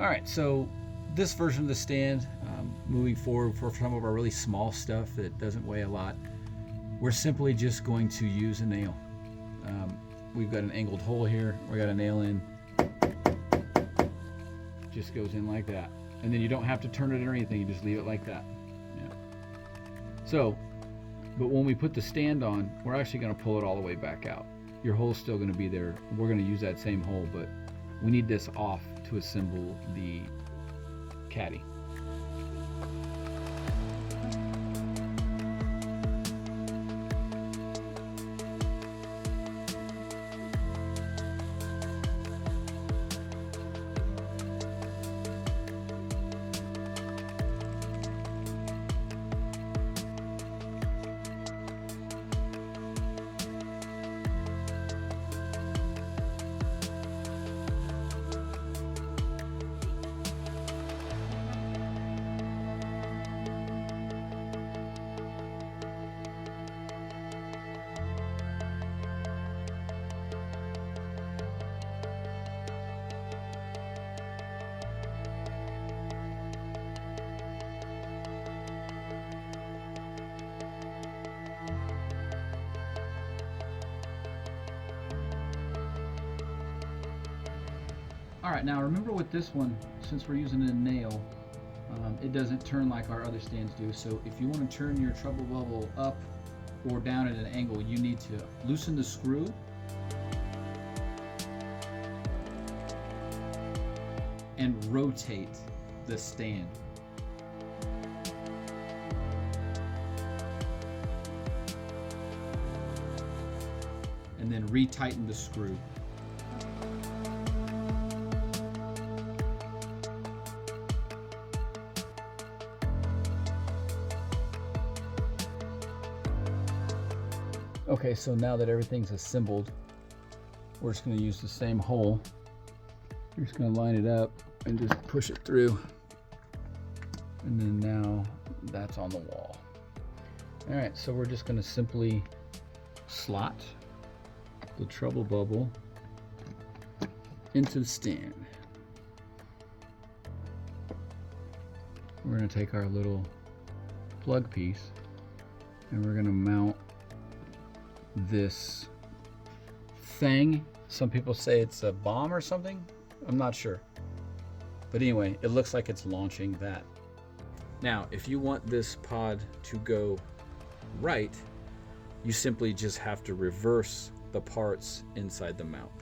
All right, so this version of the stand, moving forward for some of our really small stuff that doesn't weigh a lot, we're simply just going to use a nail. We've got an angled hole here. We got a nail in. Just goes in like that. And then you don't have to turn it or anything. You just leave it like that. Yeah. So, but when we put the stand on, we're actually going to pull it all the way back out. Your hole's still going to be there. We're going to use that same hole, but we need this off to assemble the caddy. All right, now remember with this one, since we're using a nail, it doesn't turn like our other stands do. So if you want to turn your treble bubble up or down at an angle, you need to loosen the screw and rotate the stand. And then retighten the screw. Okay, so now that everything's assembled, we're just going to use the same hole. We're just going to line it up and just push it through. And then now that's on the wall. All right, so we're just going to simply slot the treble bubble into the stand. We're going to take our little plug piece and we're going to mount this thing. Some people say it's a bomb or something. I'm not sure. But anyway, it looks like it's launching that. Now, if you want this pod to go right, you simply just have to reverse the parts inside the mount.